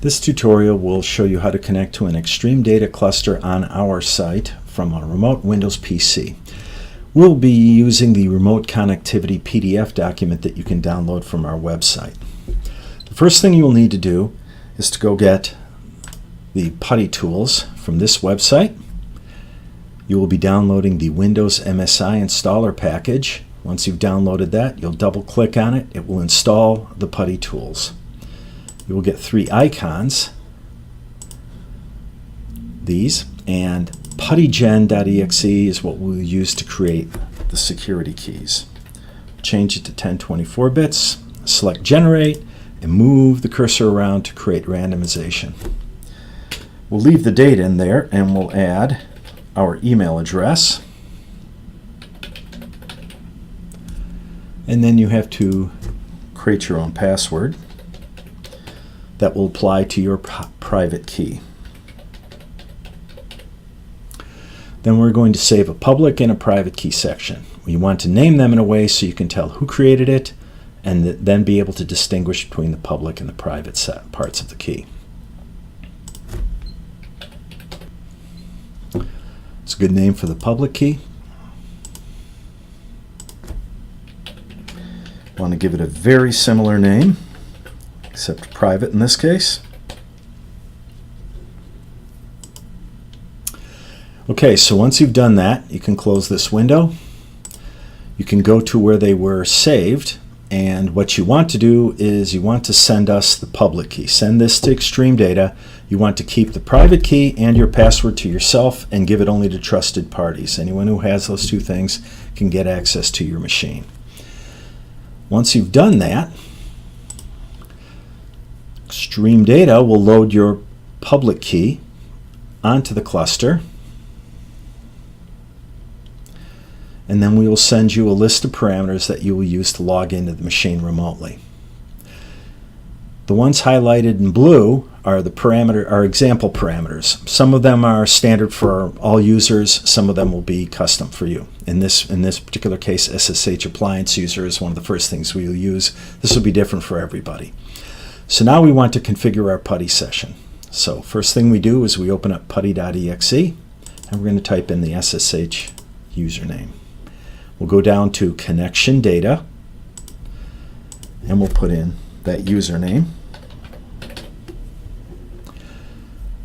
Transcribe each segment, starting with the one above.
This tutorial will show you how to connect to an XtremeData cluster on our site from a remote Windows PC. We'll be using the remote connectivity PDF document that you can download from our website. The first thing you will need to do is to go get the PuTTY tools from this website. You will be downloading the Windows MSI installer package. Once you've downloaded that, you'll double click on it. It will install the PuTTY tools. You will get 3 icons, these, and puttygen.exe is what we'll use to create the security keys. Change it to 1024 bits, select generate, and move the cursor around to create randomization. We'll leave the data in there and we'll add our email address. And then you have to create your own password that will apply to your private key. Then we're going to save a public and a private key section. We want to name them in a way so you can tell who created it and then be able to distinguish between the public and the private parts of the key. It's a good name for the public key. Want to give it a very similar name, except private in this case. Okay, so once you've done that, you can close this window. You can go to where they were saved, and what you want to do is you want to send us the public key. Send this to XtremeData. You want to keep the private key and your password to yourself and give it only to trusted parties. Anyone who has those two things can get access to your machine. Once you've done that, XtremeData will load your public key onto the cluster, and then we will send you a list of parameters that you will use to log into the machine remotely. The ones highlighted in blue are example parameters. Some of them are standard for all users, some of them will be custom for you. In this particular case, SSH appliance user is one of the first things we will use. This will be different for everybody. So now we want to configure our PuTTY session. So first thing we do is we open up putty.exe and we're going to type in the SSH username. We'll go down to connection data and we'll put in that username.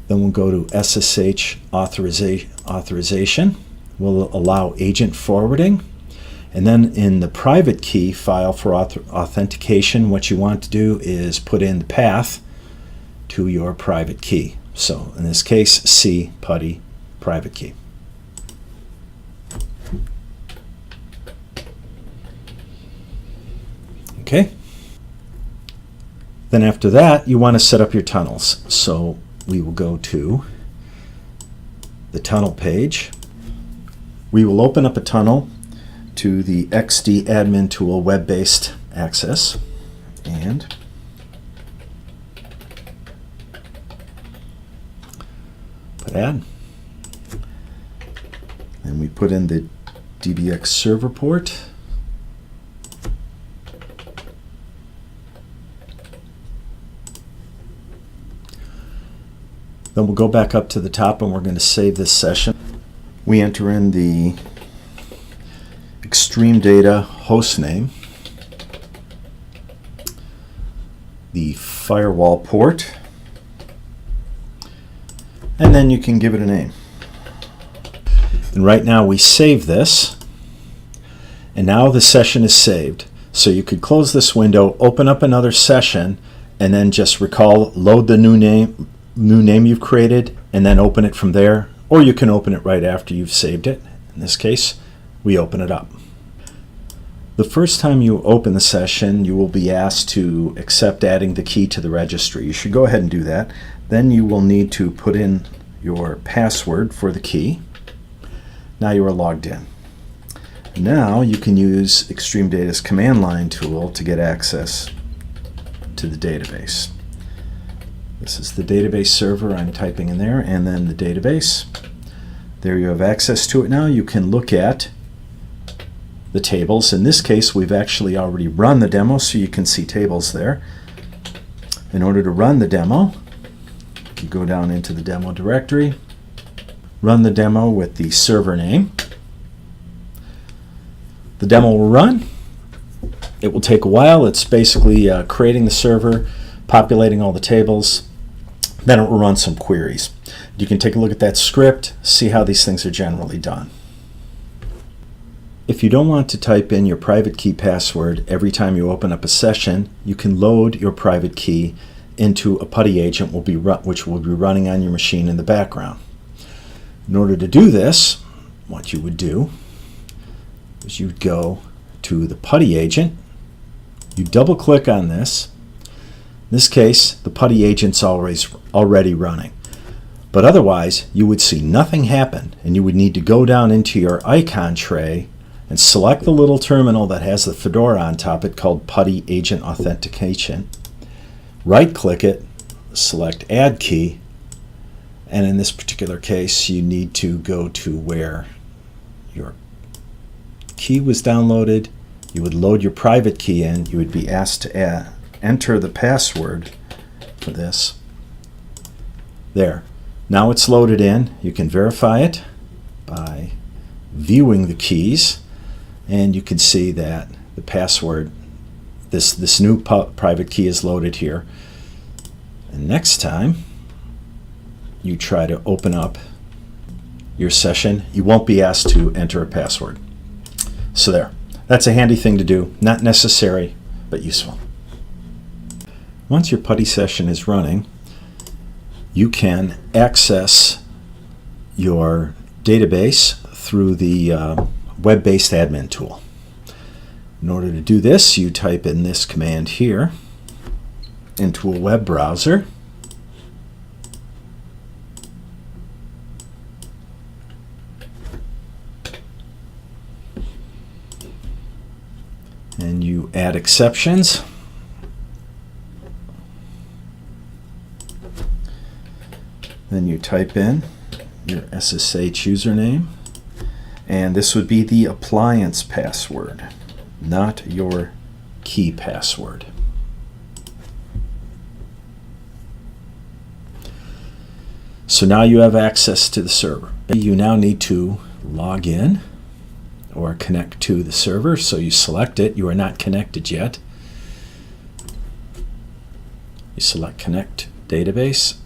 Then we'll go to SSH authorization. We'll allow agent forwarding. And then in the private key file for authentication, what you want to do is put in the path to your private key. So in this case, C PuTTY private key. Okay. Then after that, you want to set up your tunnels. So we will go to the tunnel page. We will open up a tunnel to the XD admin tool web-based access, and put add. And we put in the DBX server port. Then we'll go back up to the top and we're going to save this session. We enter in the XtremeData hostname, the firewall port, and then you can give it a name. And right now we save this, and now the session is saved. So you could close this window, open up another session, and then just load the new name you've created, and then open it from there. Or you can open it right after you've saved it. In this case, we open it up. The first time you open the session, you will be asked to accept adding the key to the registry. You should go ahead and do that. Then you will need to put in your password for the key. Now you are logged in. Now you can use XtremeData's command line tool to get access to the database. This is the database server I'm typing in there, and then the database. There you have access to it now. You can look at the tables. In this case, we've actually already run the demo, so you can see tables there. In order to run the demo, could go down into the demo directory, run the demo with the server name. The demo will run. It will take a while. It's basically creating the server, populating all the tables. Then it will run some queries. You can take a look at that script, see how these things are generally done. If you don't want to type in your private key password every time you open up a session, you can load your private key into a PuTTY agent which will be running on your machine in the background. In order to do this, what you would do is you'd go to the PuTTY agent, you double click on this. In this case, the PuTTY agent's already running. But otherwise, you would see nothing happen, and you would need to go down into your icon tray and select the little terminal that has the fedora on top it called PuTTY Agent Authentication. Right-click it, select Add Key, and in this particular case, you need to go to where your key was downloaded. You would load your private key in. You would be asked to enter the password for this. There. Now it's loaded in. You can verify it by viewing the keys, and you can see that the password, this new private key is loaded here. And next time you try to open up your session, you won't be asked to enter a password. So there. That's a handy thing to do. Not necessary, but useful. Once your PuTTY session is running, you can access your database through the web-based admin tool. In order to do this, you type in this command here into a web browser. And you add exceptions. Then you type in your SSH username, and this would be the appliance password, not your key password. So now you have access to the server. You now need to log in or connect to the server. So you select it. You are not connected yet. You select Connect Database.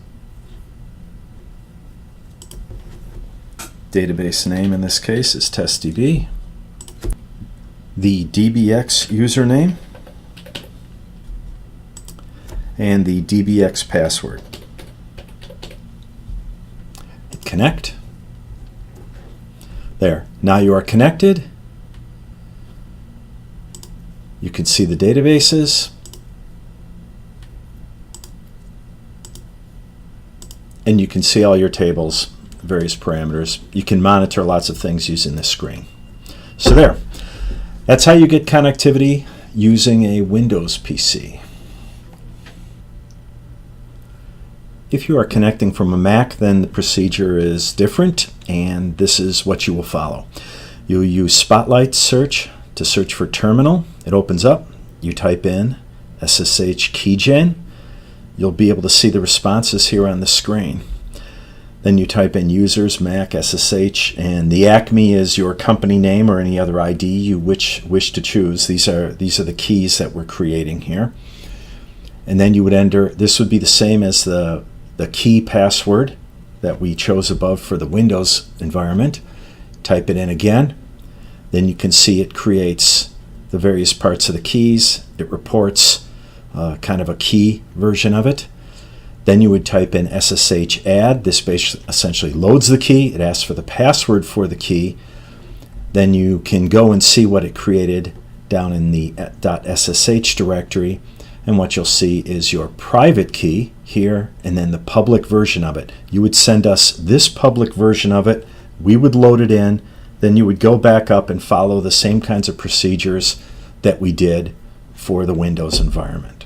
Database name in this case is TestDB. The DBX username and the DBX password. Hit connect. There. Now you are connected. You can see the databases. And you can see all your tables, various parameters. You can monitor lots of things using this screen. So there. That's how you get connectivity using a Windows PC. If you are connecting from a Mac, then the procedure is different, and this is what you will follow. You'll use Spotlight search to search for terminal. It opens up. You type in SSH keygen. You'll be able to see the responses here on the screen. Then you type in users, Mac, SSH, and the ACME is your company name or any other ID you wish to choose. These are the keys that we're creating here. And then you would enter, this would be the same as the key password that we chose above for the Windows environment. Type it in again. Then you can see it creates the various parts of the keys. It reports kind of a key version of it. Then you would type in SSH add. This essentially loads the key. It asks for the password for the key. Then you can go and see what it created down in the .ssh directory. And what you'll see is your private key here and then the public version of it. You would send us this public version of it. We would load it in. Then you would go back up and follow the same kinds of procedures that we did for the Windows environment.